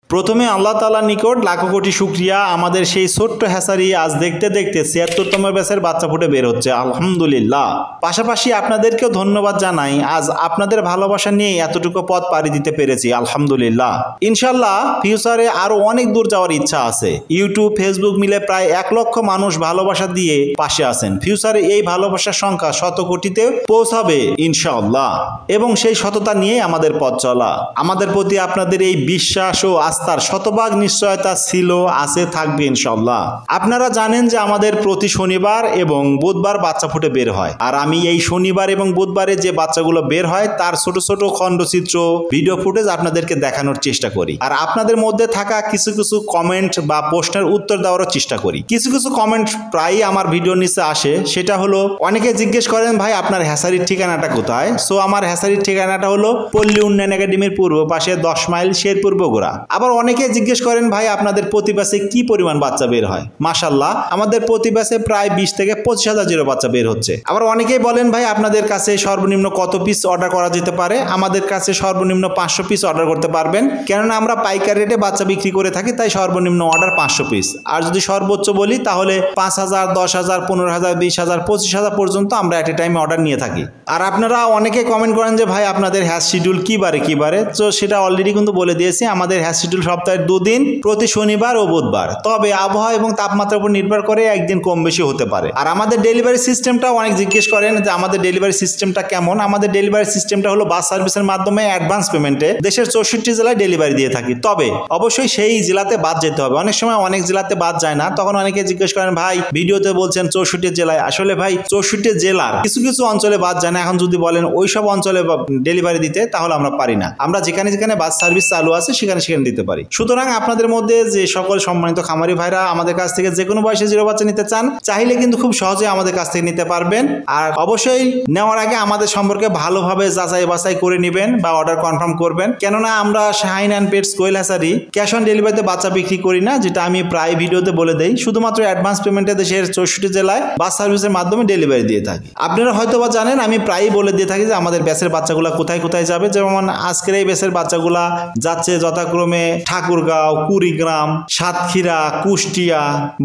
প্রথমে আল্লাহ তাআলার নিকট লাখো কোটি শুকরিয়া, আমাদের সেই ছোট্ট হ্যাচারি আজ দেখতে দেখতে ৭৬তম ব্যাচের বাচ্চা ফুটে বের হচ্ছে, আলহামদুলিল্লাহ। পাশাপাশি আপনাদেরকেও ধন্যবাদ জানাই, আজ আপনাদের ভালোবাসা নিয়ে এতটুকু পথ পাড়ি দিতে পেরেছি, আলহামদুলিল্লাহ। ইনশাল্লাহ ফিউচারে আরো অনেক দূর যাওয়ার ইচ্ছা আছে। ইউটিউব, ফেসবুক মিলে প্রায় ১ লক্ষ মানুষ ভালোবাসা দিয়ে পাশে আছেন। ফিউচারে এই ভালোবাসার সংখ্যা শত কোটিতে পৌঁছাবে ইনশাআল্লাহ, এবং সেই সততা নিয়ে আমাদের পথ চলা। আমাদের প্রতি আপনাদের এই বিশ্বাস ও আস্থার শতভাগ নিশ্চয়তা ছিল, আছে, থাকবে ইনশাআল্লাহ। আপনারা জানেন যে আমাদের প্রতি শনিবার এবং বুধবার বাচ্চা ফুটে বের হয়, আর আমি এই শনিবার এবং বুধবারে যে বাচ্চাগুলো বের হয় তার ছোট ছোট খণ্ডচিত্র, ভিডিও ফুটেজ আপনাদেরকে দেখানোর চেষ্টা করি। আর আপনাদের মধ্যে থাকা কিছু কিছু কমেন্ট বা প্রশ্নের উত্তর দেওয়ারও চেষ্টা করি। কিছু কিছু কমেন্ট প্রায়ই আমার ভিডিওর নিচে আসে, সেটা হলো অনেকে জিজ্ঞেস করেন ভাই আপনার হ্যাচারির ঠিকানাটা কোথায়। সো আমার হ্যাচারির ঠিকানাটা হলো পল্লী উন্নয়ন একাডেমির পূর্ব পাশে 10 মাইল শেরপুর বগুড়া। আবার অনেকে জিজ্ঞেস করেন ভাই আপনাদের প্রতি ব্যাচে কি পরিমাণ বাচ্চা বের হয়। মাশাআল্লাহ আমাদের প্রতি ব্যাচে প্রায় 20 থেকে 25,000 জিরো বাচ্চা বের হচ্ছে। আবার অনেকেই বলেন ভাই আপনাদের কাছে সর্বনিম্ন কত পিস অর্ডার করা যেতে পারে। আমাদের কাছে সর্বনিম্ন 500 পিস অর্ডার করতে পারবেন, কেননা আমরা পাইকারি রেটে বাচ্চা বিক্রি করে থাকি, তাই সর্বনিম্ন অর্ডার 500 পিস। আর যদি সর্বোচ্চ বলি তাহলে 5,000, 10,000, 15,000, 20,000, 25,000 পর্যন্ত আমরা এট এ টাইমে অর্ডার নিয়ে থাকি। আর আপনারা অনেকে কমেন্ট করেন যে ভাই আপনাদের হ্যাচ শিডিউল কি বারে, তো সেটা অলরেডি কিন্তু বলে দিয়েছি। আমাদের হ্যাচ শিডিউল সপ্তাহে 2 দিন, প্রতি শনিবার ও বুধবার। তবে আবহাওয়া এবং তাপমাত্রার উপর নির্ভর করে একদিন কম বেশি হতে পারে। আর আমাদের ডেলিভারি সিস্টেমটা অনেক জিজ্ঞেস করেন যে আমাদের ডেলিভারি সিস্টেমটা কেমন। আমাদের ডেলিভারি সিস্টেমটা হলো বাস সার্ভিসের মাধ্যমে অ্যাডভান্স পেমেন্টে দেশের 64 জেলায় ডেলিভারি দিয়ে থাকি। তবে অবশ্যই সেই জেলাতে বাদ যেতে হবে। অনেক সময় অনেক জেলাতে বাদ যায় না, তখন অনেকে জিজ্ঞেস করেন ভাই ভিডিওতে বলছেন 64 জেলায়। আসলে ভাই 64 জেলার কিছু কিছু অঞ্চলে বাদ যায় না। এখন যদি বলেন ওইসব অঞ্চলে ডেলিভারি দিতে, তাহলে আমরা পারি না। আমরা যেখানে যেখানে বাস সার্ভিস চালু আছে সেখানে সেখানে দিতে পারি। সুতরাং আপনাদের মধ্যে যে সকল সম্মানিত খামারি ভাইরা আমাদের কাছ থেকে যে কোনো বয়সে জিরো বাচ্চা নিতে চান, চাইলে কিন্তু খুব সহজে আমাদের কাছ থেকে নিতে পারবেন। আর অবশ্যই নেওয়ার আগে আমাদের সম্পর্কে ভালোভাবে যাচাই বাছাই করে নেবেন বা অর্ডার কনফার্ম করবেন, কেননা আমরা Shahin and pets quail hatchery cash on ডেলিভারিতে বাচ্চা বিক্রি করি না, যেটা আমি প্রায় ভিডিওতে বলে দেই। শুধুমাত্র অ্যাডভান্স পেমেন্টে দেশের 64 জেলায় বাস সার্ভিসের মাধ্যমে ডেলিভারি দিয়ে থাকি। আপনারা হয়তো বা জানেন আমি প্রায়ই বলে দিয়ে থাকি যে আমাদের ব্যাচের বাচ্চাগুলা কোথায় কোথায় যাবে। যেমন আজকের এই ব্যাচের বাচ্চাগুলা যাচ্ছে যথাক্রমে ঠাকুরগাঁও, কুড়িগ্রাম, সাতক্ষীরা, কুষ্টিয়া,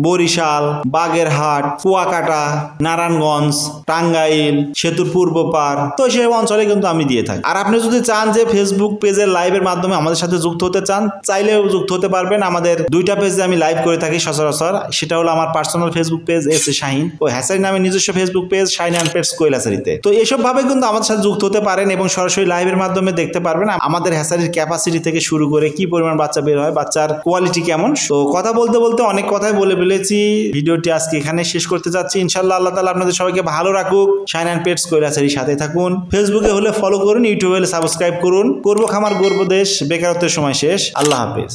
বরিশাল, বাগেরহাট, কুয়াকাটা, নারায়ণগঞ্জ, টাঙ্গাইল, সেতুর পূর্ব পার, তো সেই অঞ্চলে কিন্তু আমি দিয়ে থাকি। আর আপনি যদি চান যে ফেসবুক পেজের লাইভের মাধ্যমে আমাদের সাথে যুক্ত হতে চান, চাইলেও যুক্ত হতে পারবেন। আমাদের 2টা পেজে আমি লাইভ করে থাকি সচরাচর। সেটা হলো আমার personal Facebook page S A Shahin, ও হ্যাচারি নামে নিজস্ব Facebook page Shahin and pets quail হ্যাচারিতে। তো এসব ভাবে কিন্তু আমাদের সাথে যুক্ত হতে পারেন এবং সরাসরি লাইভের মাধ্যমে দেখতে পারবেন আমাদের হ্যাচারির ক্যাপাসিটি থেকে শুরু করে কি পরিমাণ বাচ্চা বের হয়, বাচ্চার কোয়ালিটি কেমন। তো কথা বলতে বলতে অনেক কথাই বলে ফেলেছি। ভিডিওটি আজকে এখানে শেষ করতে যাচ্ছি। ইনশাআল্লাহ আল্লাহ তাআলা আপনাদের সবাইকে ভালো রাখুক। শাহিন অ্যান্ড পেটস কোয়েল হ্যাচারির সাথে থাকুন। ফেসবুকে হলে ফলো করুন, ইউটিউবে হলে সাবস্ক্রাইব করুন। করবো খামার গর্ব দেশ, বেকারত্বের সময় শেষ। আল্লাহ হাফেজ।